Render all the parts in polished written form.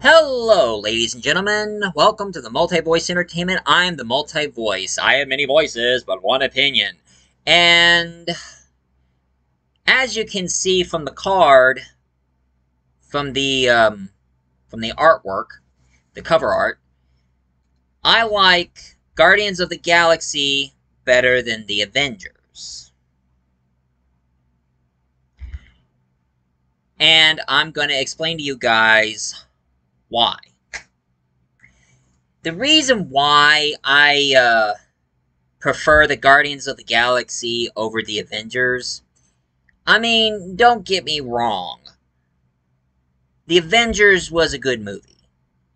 Hello, ladies and gentlemen. Welcome to the Multi-Voice Entertainment. I'm the Multi-Voice. I have many voices, but one opinion. And as you can see from the card, from the artwork, the cover art, I like Guardians of the Galaxy better than the Avengers. And I'm going to explain to you guys why. The reason why I prefer the Guardians of the Galaxy over the Avengers, I mean, don't get me wrong. The Avengers was a good movie.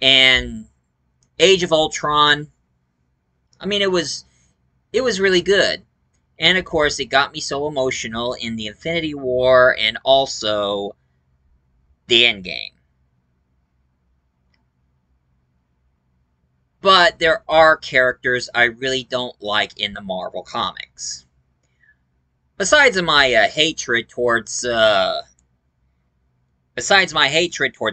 And Age of Ultron, I mean, it was really good. And of course, it got me so emotional in the Infinity War and also the Endgame. But there are characters I really don't like in the Marvel comics. Besides my hatred towards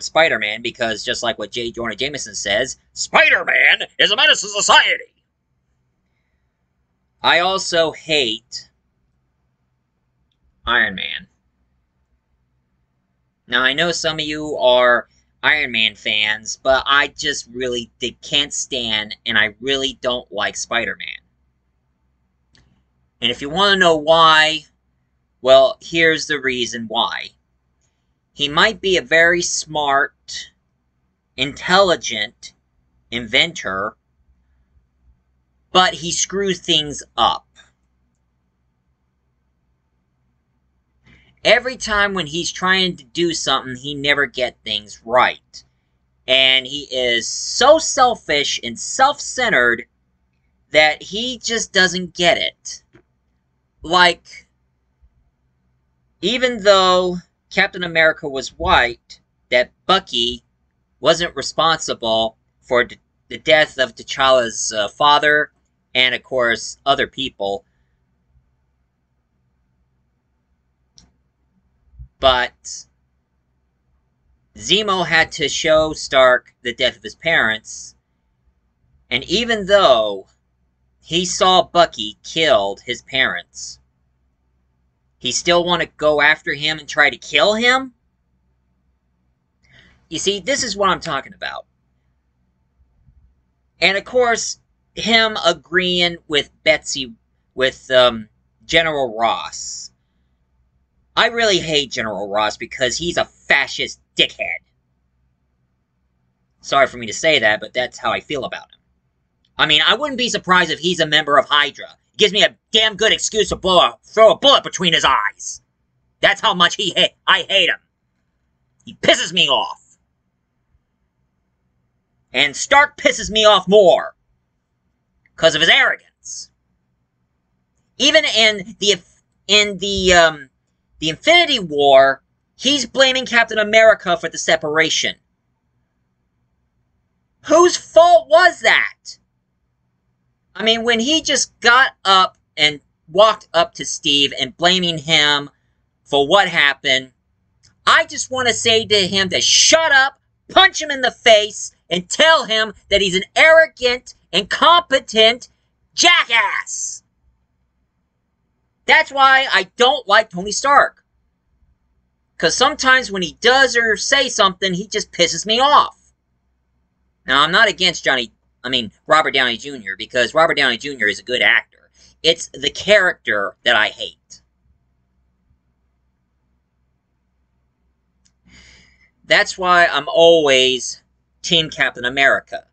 Spider-Man, because just like what J. Jonah Jameson says, Spider-Man is a menace to society. I also hate Iron Man. Now, I know some of you are Iron Man fans, but I just really can't stand, and I really don't like Spider-Man. And if you want to know why, well, here's the reason why. He might be a very smart, intelligent inventor, but he screws things up. Every time when he's trying to do something, he never gets things right. And he is so selfish and self-centered that he just doesn't get it. Like, even though Captain America was white, that Bucky wasn't responsible for the death of T'Challa's father and, of course, other people. But Zemo had to show Stark the death of his parents, and even though he saw Bucky killed his parents, he still want to go after him and try to kill him? You see, this is what I'm talking about. And of course, him agreeing with General Ross. I really hate General Ross because he's a fascist dickhead. Sorry for me to say that, but that's how I feel about him. I mean, I wouldn't be surprised if he's a member of Hydra. It gives me a damn good excuse to throw a bullet between his eyes. That's how much I hate him. He pisses me off. And Stark pisses me off more because of his arrogance. Even in the Infinity War, he's blaming Captain America for the separation. Whose fault was that? I mean, when he just got up and walked up to Steve and blaming him for what happened, I just want to say to him to shut up, punch him in the face, and tell him that he's an arrogant, incompetent jackass. That's why I don't like Tony Stark. Because sometimes when he does or say something, he just pisses me off. Now, I'm not against Robert Downey Jr., because Robert Downey Jr. is a good actor. It's the character that I hate. That's why I'm always Team Captain America.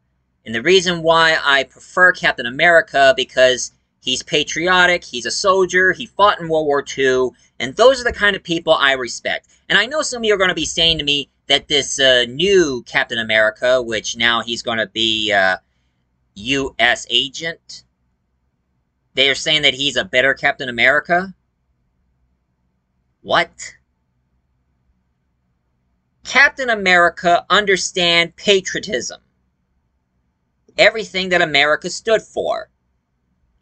And the reason why I prefer Captain America, because he's patriotic, he's a soldier, he fought in World War II, and those are the kind of people I respect. And I know some of you are going to be saying to me that this new Captain America, which now he's going to be a U.S. agent, they are saying that he's a better Captain America? What? Captain America understands patriotism. Everything that America stood for.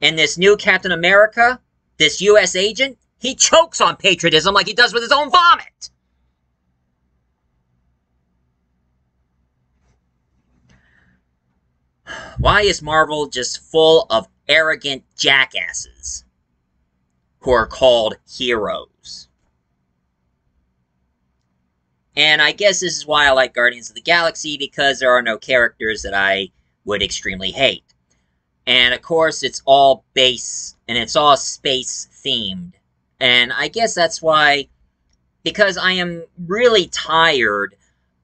And this new Captain America, this U.S. agent, he chokes on patriotism like he does with his own vomit. Why is Marvel just full of arrogant jackasses who are called heroes? And I guess this is why I like Guardians of the Galaxy, because there are no characters that I would extremely hate. And of course, it's all base and it's all space themed. And I guess that's why, because I am really tired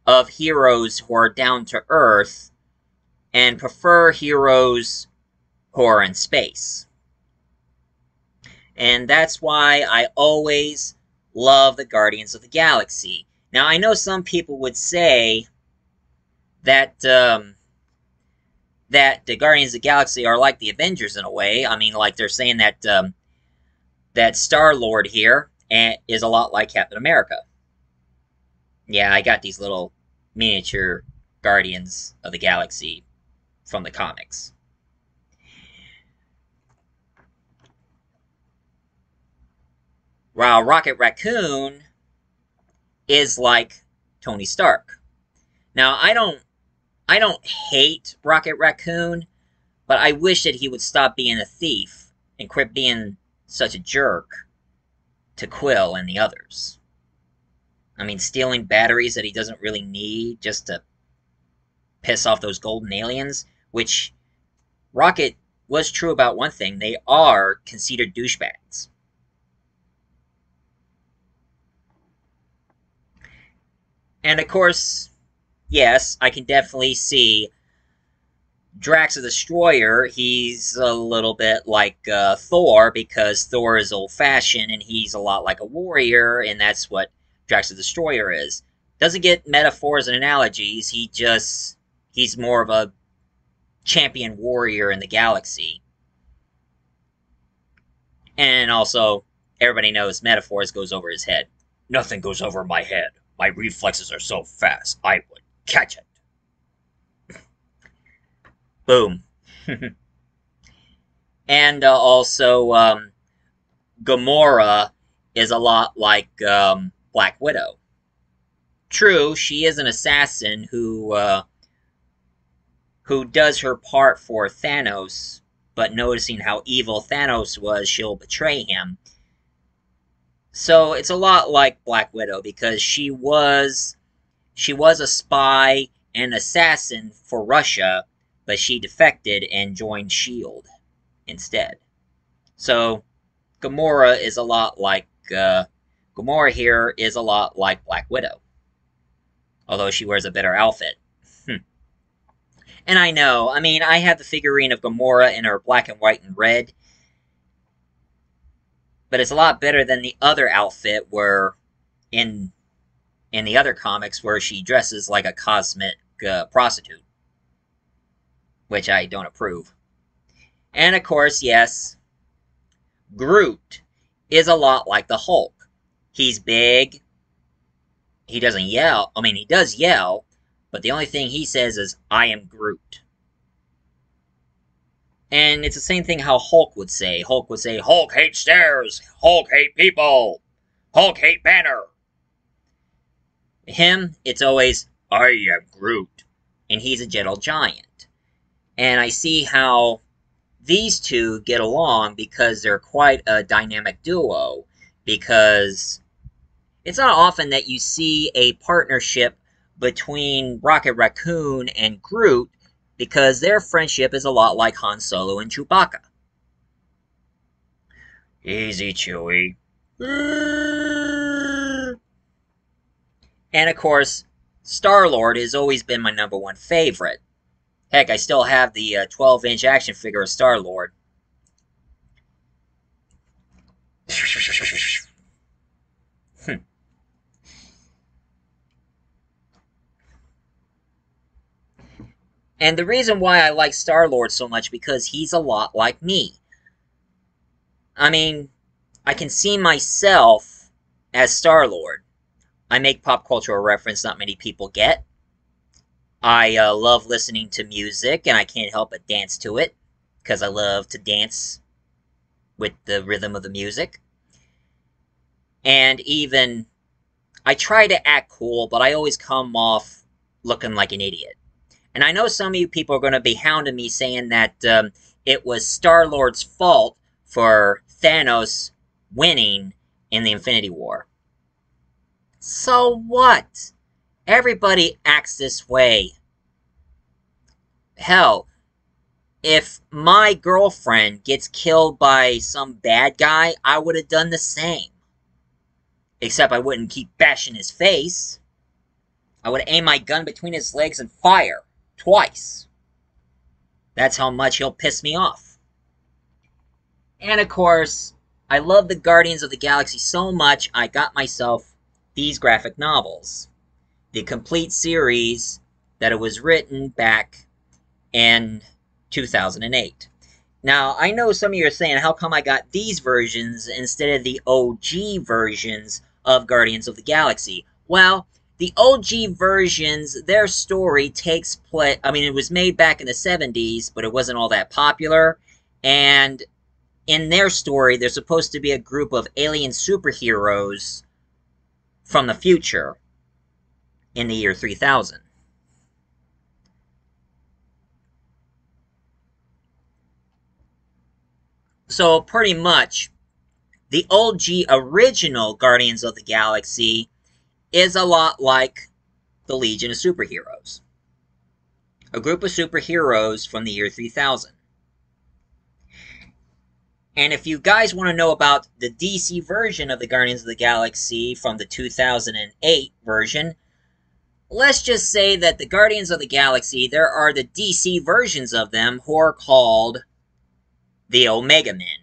of heroes who are down to earth and prefer heroes who are in space. And that's why I always love the Guardians of the Galaxy. Now, I know some people would say that that the Guardians of the Galaxy are like the Avengers in a way. I mean, like they're saying that that Star Lord here is a lot like Captain America. Yeah, I got these little miniature Guardians of the Galaxy from the comics. While Rocket Raccoon is like Tony Stark. Now, I don't hate Rocket Raccoon, but I wish that he would stop being a thief and quit being such a jerk to Quill and the others. I mean, stealing batteries that he doesn't really need just to piss off those golden aliens, which Rocket was true about one thing. They are conceited douchebags. And of course, yes, I can definitely see Drax the Destroyer. He's a little bit like Thor, because Thor is old-fashioned and he's a lot like a warrior, and that's what Drax the Destroyer is. Doesn't get metaphors and analogies, he's more of a champion warrior in the galaxy. And also, everybody knows metaphors goes over his head. Nothing goes over my head. My reflexes are so fast, I would catch it. Boom. And also, Gamora is a lot like Black Widow. True, she is an assassin who does her part for Thanos, but noticing how evil Thanos was, she'll betray him. So it's a lot like Black Widow, because she was a spy and assassin for Russia, but she defected and joined S.H.I.E.L.D. instead. So Gamora is a lot like Gamora here is a lot like Black Widow, although she wears a better outfit. And I know, I mean, I have the figurine of Gamora in her black and white and red, but it's a lot better than the other outfit where in the other comics where she dresses like a cosmic prostitute, which I don't approve. And of course, yes, Groot is a lot like the Hulk. He's big. He doesn't yell. I mean, he does yell, but the only thing he says is, I am Groot. And it's the same thing how Hulk would say. Hulk would say, Hulk hates stairs. Hulk hate people. Hulk hate Banner. Him, it's always, I am Groot. And he's a gentle giant. And I see how these two get along because they're quite a dynamic duo. Because it's not often that you see a partnership between Rocket Raccoon and Groot, because their friendship is a lot like Han Solo and Chewbacca. Easy, Chewie. And of course, Star-Lord has always been my #1 favorite. Heck, I still have the 12-inch action figure of Star-Lord. And the reason why I like Star-Lord so much, because he's a lot like me. I mean, I can see myself as Star-Lord. I make pop cultural reference not many people get. I love listening to music, and I can't help but dance to it, because I love to dance with the rhythm of the music. And even, I try to act cool, but I always come off looking like an idiot. And I know some of you people are going to be hounding me saying that it was Star-Lord's fault for Thanos winning in the Infinity War. So what? Everybody acts this way. Hell, if my girlfriend gets killed by some bad guy, I would have done the same. Except I wouldn't keep bashing his face. I would aim my gun between his legs and fire. Twice. That's how much he'll piss me off. And of course, I love the Guardians of the Galaxy so much, I got myself these graphic novels. The complete series that it was written back in 2008. Now, I know some of you are saying, how come I got these versions instead of the OG versions of Guardians of the Galaxy? Well, the OG versions, their story takes place... I mean, it was made back in the 70s, but it wasn't all that popular. And in their story, there's supposed to be a group of alien superheroes from the future in the year 3000. So, pretty much, the OG original Guardians of the Galaxy is a lot like the Legion of Superheroes. A group of superheroes from the year 3000. And if you guys want to know about the DC version of the Guardians of the Galaxy from the 2008 version, let's just say that the Guardians of the Galaxy, there are the DC versions of them who are called the Omega Men.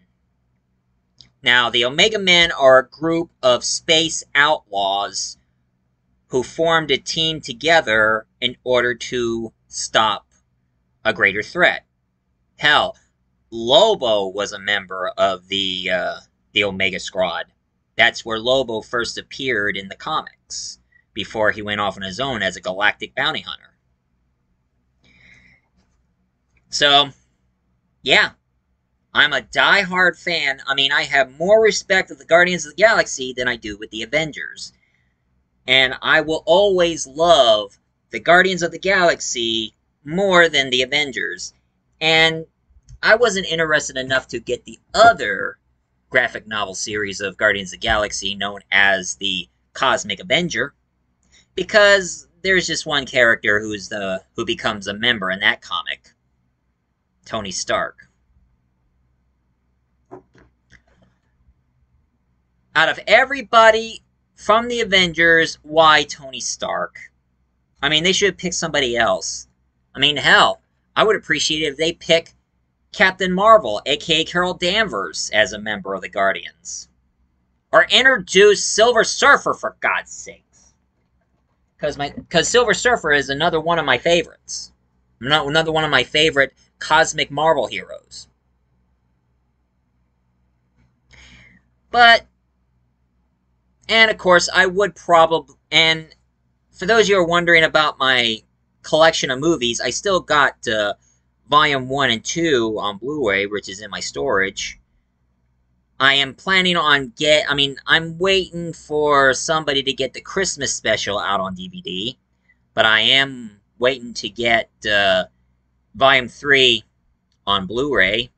Now, the Omega Men are a group of space outlaws who formed a team together in order to stop a greater threat. Hell, Lobo was a member of the Omega Squad. That's where Lobo first appeared in the comics, before he went off on his own as a galactic bounty hunter. So, yeah, I'm a die-hard fan. I mean, I have more respect of the Guardians of the Galaxy than I do with the Avengers. And I will always love the Guardians of the Galaxy more than the Avengers. And I wasn't interested enough to get the other graphic novel series of Guardians of the Galaxy known as the Cosmic Avenger, because there's just one character who becomes a member in that comic, Tony Stark. Out of everybody from the Avengers, why Tony Stark? I mean, they should have picked somebody else. I mean, hell, I would appreciate it if they pick Captain Marvel, aka Carol Danvers, as a member of the Guardians. Or introduce Silver Surfer, for God's sakes. Because Silver Surfer is another one of my favorites. Another one of my favorite cosmic Marvel heroes. But, and of course, I would probably, and for those of you who are wondering about my collection of movies, I still got Volume 1 and 2 on Blu-ray, which is in my storage. I am planning on I'm waiting for somebody to get the Christmas special out on DVD, but I am waiting to get Volume 3 on Blu-ray.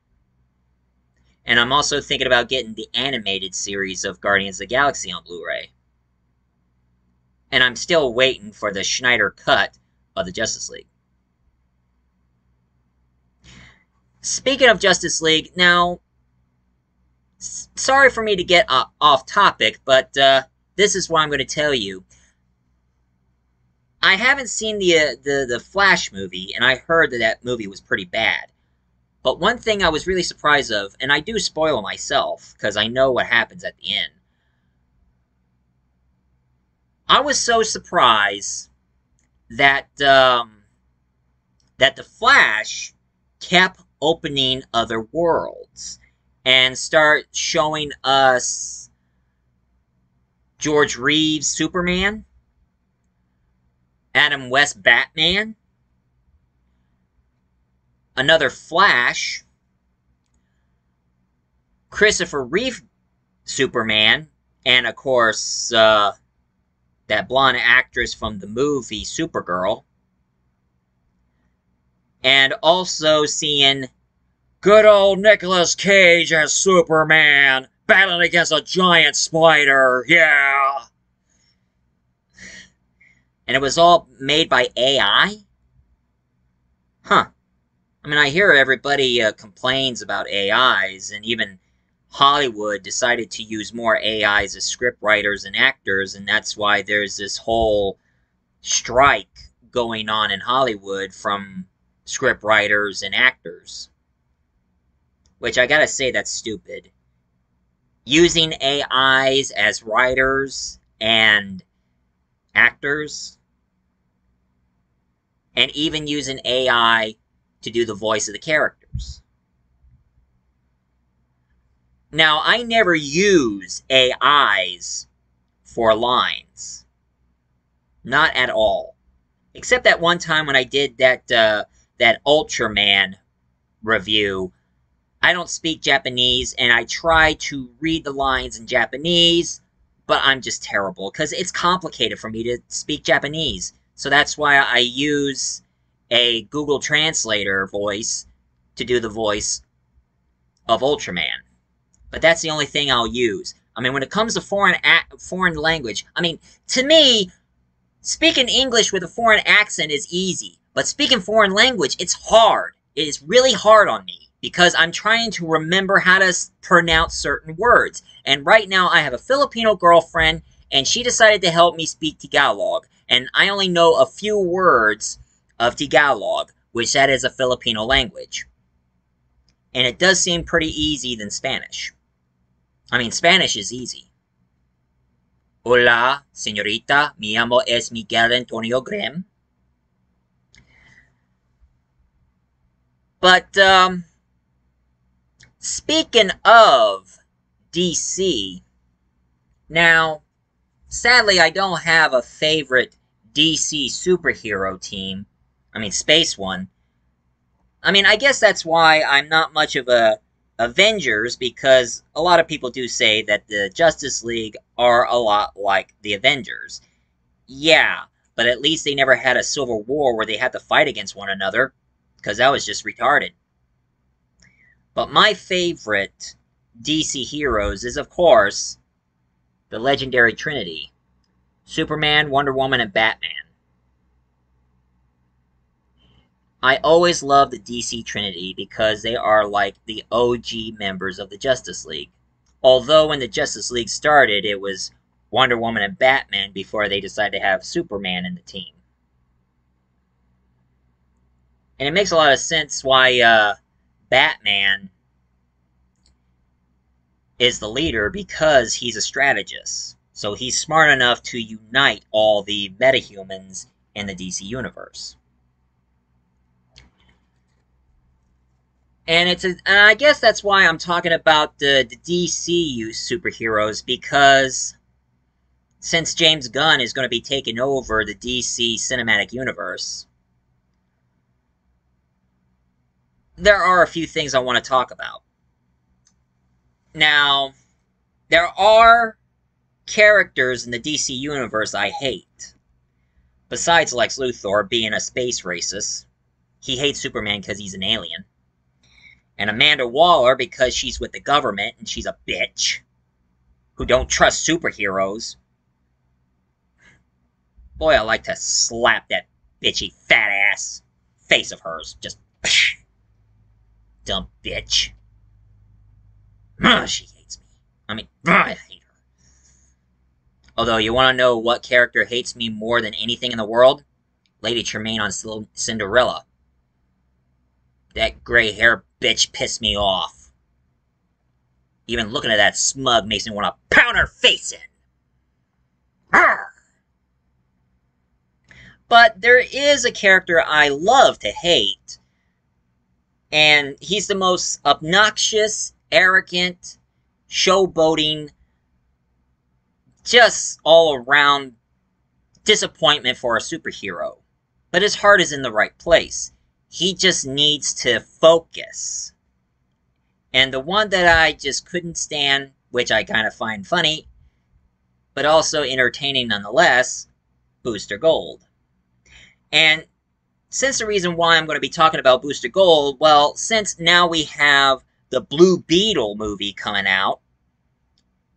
And I'm also thinking about getting the animated series of Guardians of the Galaxy on Blu-ray. And I'm still waiting for the Schneider cut of the Justice League. Speaking of Justice League, now, sorry for me to get off topic, but this is what I'm going to tell you. I haven't seen the Flash movie, and I heard that movie was pretty bad. But one thing I was really surprised of, and I do spoil myself, because I know what happens at the end. I was so surprised that that the Flash kept opening other worlds and start showing us George Reeves Superman, Adam West Batman, another Flash, Christopher Reeve Superman, and of course that blonde actress from the movie Supergirl. And also seeing good old Nicolas Cage as Superman battling against a giant spider. Yeah. And it was all made by AI? Huh. I mean, I hear everybody complains about AIs, and even Hollywood decided to use more AIs as script writers and actors, and that's why there's this whole strike going on in Hollywood from script writers and actors. Which I gotta say, that's stupid. Using AIs as writers and actors, and even using AI to do the voice of the characters. Now, I never use AIs for lines. Not at all. Except that one time when I did that Ultraman review. I don't speak Japanese, and I try to read the lines in Japanese, but I'm just terrible, because it's complicated for me to speak Japanese. So that's why I use a Google Translator voice to do the voice of Ultraman. But that's the only thing I'll use. I mean, when it comes to foreign language, I mean, to me, speaking English with a foreign accent is easy, but speaking foreign language, it's hard. It is really hard on me, because I'm trying to remember how to pronounce certain words. And right now, I have a Filipino girlfriend, and she decided to help me speak Tagalog. And I only know a few words of Tagalog, which that is a Filipino language. And it does seem pretty easy than Spanish. I mean, Spanish is easy. Hola, señorita, mi amo es Miguel Antonio Grimm. But, speaking of DC, now, sadly, I don't have a favorite DC superhero team. I mean, space one. I mean, I guess that's why I'm not much of a Avengers, because a lot of people do say that the Justice League are a lot like the Avengers. Yeah, but at least they never had a civil war where they had to fight against one another, because that was just retarded. But my favorite DC heroes is, of course, the legendary Trinity. Superman, Wonder Woman, and Batman. I always love the DC Trinity because they are like the OG members of the Justice League. Although when the Justice League started, it was Wonder Woman and Batman before they decided to have Superman in the team. And it makes a lot of sense why Batman is the leader, because he's a strategist. So he's smart enough to unite all the metahumans in the DC universe. And I guess that's why I'm talking about the DC superheroes, because since James Gunn is going to be taking over the DC cinematic universe, there are a few things I want to talk about. Now, there are characters in the DC universe I hate. Besides Lex Luthor being a space racist, he hates Superman because he's an alien. And Amanda Waller because she's with the government and she's a bitch who don't trust superheroes. Boy, I like to slap that bitchy fat ass face of hers. Just dumb bitch. She hates me. I mean, I hate her. Although, you want to know what character hates me more than anything in the world? Lady Tremaine on Cinderella. That gray hair bitch pissed me off. Even looking at that smug makes me want to pound her face in. Arrgh! But there is a character I love to hate. And he's the most obnoxious, arrogant, showboating, just all around disappointment for a superhero. But his heart is in the right place. He just needs to focus. And the one that I just couldn't stand, which I kind of find funny, but also entertaining nonetheless, Booster Gold. And since the reason why I'm going to be talking about Booster Gold, well, since now we have the Blue Beetle movie coming out,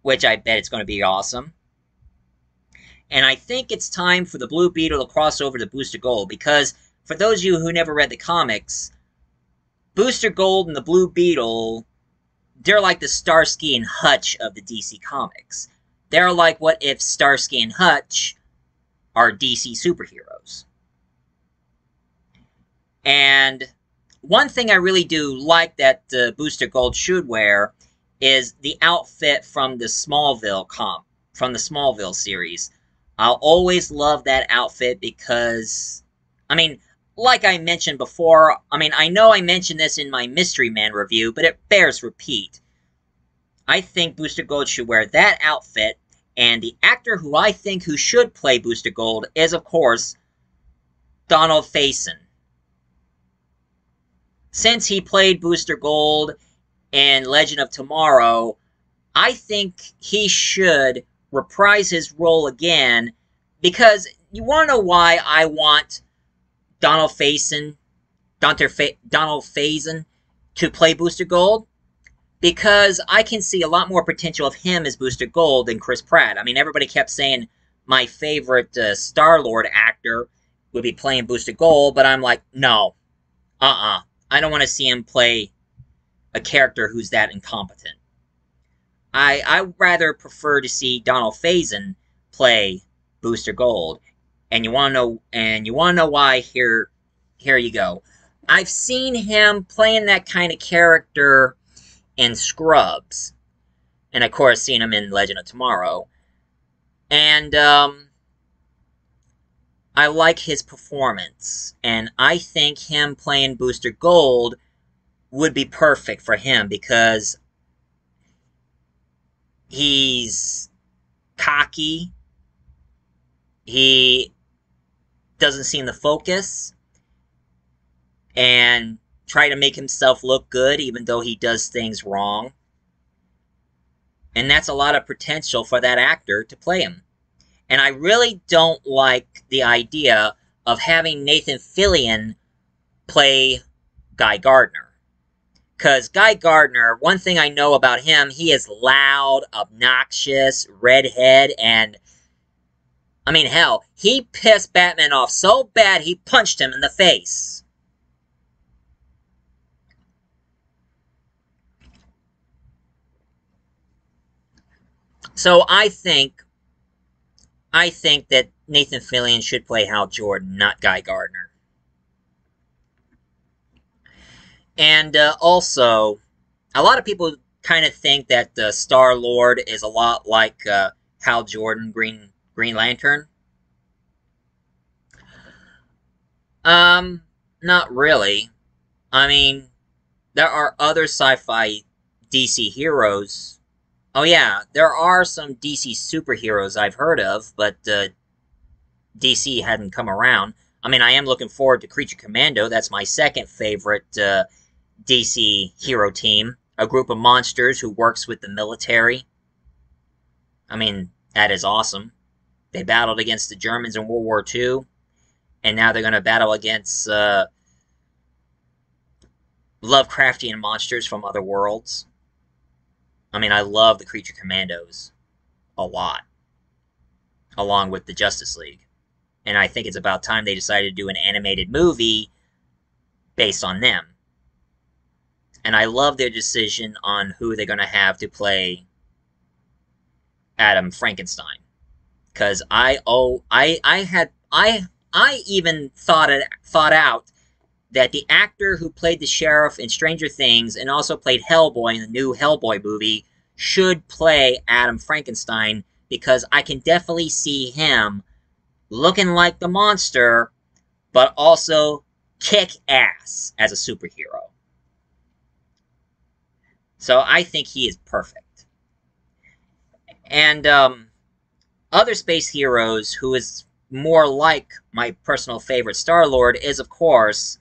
which I bet it's going to be awesome. And I think it's time for the Blue Beetle to cross over to Booster Gold, because for those of you who never read the comics, Booster Gold and the Blue Beetle, they're like the Starsky and Hutch of the DC Comics. They're like what if Starsky and Hutch are DC superheroes. And one thing I really do like that Booster Gold should wear is the outfit from the Smallville series. I'll always love that outfit because, I mean, like I mentioned before, I know I mentioned this in my Mystery Man review, but it bears repeat. I think Booster Gold should wear that outfit, and the actor who I think who should play Booster Gold is, of course, Donald Faison. Since he played Booster Gold in Legend of Tomorrow, I think he should reprise his role again, because you want to know why I want Donald Faison to play Booster Gold? Because I can see a lot more potential of him as Booster Gold than Chris Pratt. I mean, everybody kept saying my favorite Star-Lord actor would be playing Booster Gold, but I'm like, no. I don't want to see him play a character who's that incompetent. I rather prefer to see Donald Faison play Booster Gold. And you want to know why? Here you go. I've seen him playing that kind of character in Scrubs, and of course seen him in Legend of Tomorrow. And I like his performance, and I think him playing Booster Gold would be perfect for him because he's cocky. He doesn't seem to focus and try to make himself look good even though he does things wrong. And that's a lot of potential for that actor to play him. And I really don't like the idea of having Nathan Fillion play Guy Gardner. Because Guy Gardner, one thing I know about him, he is loud, obnoxious, redhead, and I mean, hell, he pissed Batman off so bad he punched him in the face. So I think that Nathan Fillion should play Hal Jordan, not Guy Gardner. And also, a lot of people kind of think that Star-Lord is a lot like Hal Jordan, Green Lantern. Not really. I mean, there are other sci-fi DC heroes. Oh yeah, there are some DC superheroes I've heard of, but DC hadn't come around. I mean, I am looking forward to Creature Commando. That's my second favorite DC hero team. A group of monsters who works with the military. I mean, that is awesome. They battled against the Germans in World War II, and now they're going to battle against Lovecraftian monsters from other worlds. I mean, I love the Creature Commandos a lot, along with the Justice League. And I think it's about time they decided to do an animated movie based on them. And I love their decision on who they're going to have to play Adam Frankenstein. Because I even thought out that the actor who played the sheriff in Stranger Things and also played Hellboy in the new Hellboy movie should play Adam Frankenstein, because I can definitely see him looking like the monster, but also kick ass as a superhero. So I think he is perfect. And other space heroes who is more like my personal favorite Star-Lord is, of course,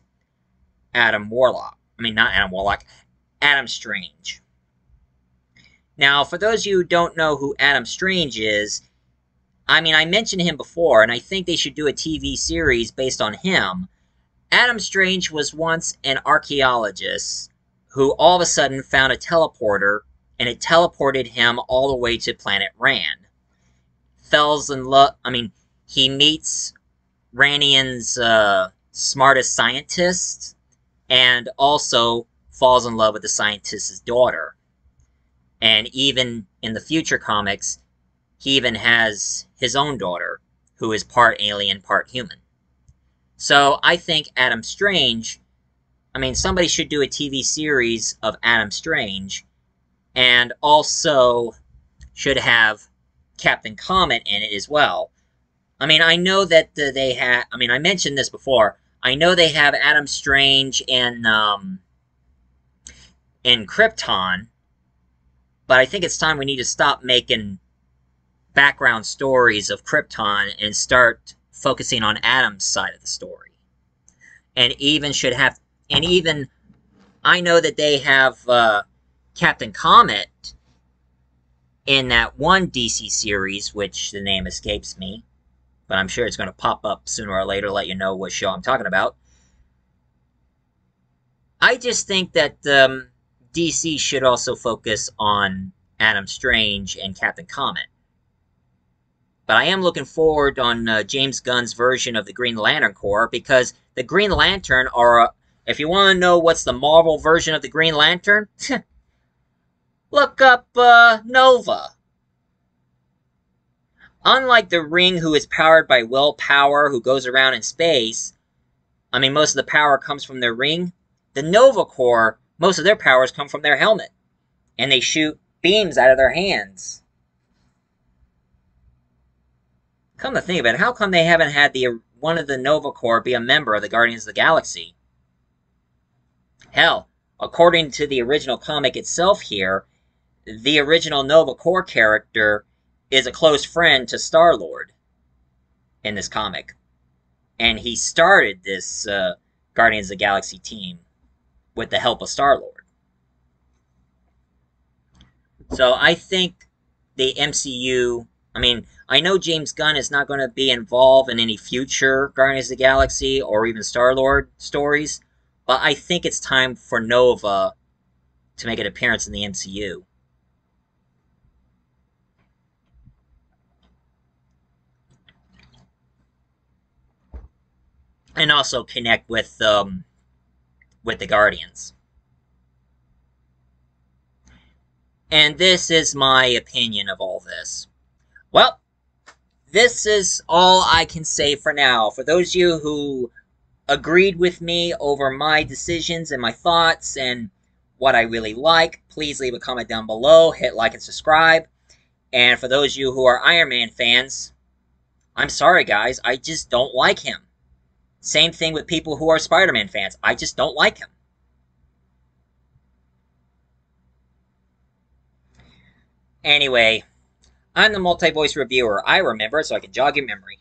Adam Warlock. I mean, not Adam Warlock, Adam Strange. Now, for those of you who don't know who Adam Strange is, I mean, I mentioned him before, and I think they should do a TV series based on him. Adam Strange was once an archaeologist who all of a sudden found a teleporter, and it teleported him all the way to planet Rand. Falls in love. I mean, he meets Rannian's smartest scientist, and also falls in love with the scientist's daughter. And even in the future comics, he even has his own daughter, who is part alien, part human. So I think Adam Strange, I mean, somebody should do a TV series of Adam Strange, and also should have Captain Comet in it as well. I mean, I know that they have, I mean, I mentioned this before, I know they have Adam Strange in Krypton, but I think it's time we need to stop making background stories of Krypton and start focusing on Adam's side of the story. And even should have, and even, I know that they have Captain Comet in that one DC series, which the name escapes me, but I'm sure it's going to pop up sooner or later to let you know what show I'm talking about. I just think that DC should also focus on Adam Strange and Captain Comet. But I am looking forward on James Gunn's version of the Green Lantern Corps, because the Green Lantern are, if you want to know what's the Marvel version of the Green Lantern, look up Nova. Unlike the Ring, who is powered by willpower, who goes around in space, I mean, most of the power comes from their ring. The Nova Corps, most of their powers come from their helmet, and they shoot beams out of their hands. Come to think of it, how come they haven't had one of the Nova Corps be a member of the Guardians of the Galaxy? Hell, according to the original comic itself here, the original Nova Corps character is a close friend to Star-Lord in this comic. And he started this Guardians of the Galaxy team with the help of Star-Lord. So I think the MCU, I mean, I know James Gunn is not going to be involved in any future Guardians of the Galaxy or even Star-Lord stories, but I think it's time for Nova to make an appearance in the MCU. And also connect with the Guardians. And this is my opinion of all this. Well, this is all I can say for now. For those of you who agreed with me over my decisions and my thoughts and what I really like, please leave a comment down below, hit like and subscribe. And for those of you who are Iron Man fans, I'm sorry guys, I just don't like him. Same thing with people who are Spider-Man fans, I just don't like him. Anyway, I'm the multi-voice reviewer. I remember it so I can jog your memory.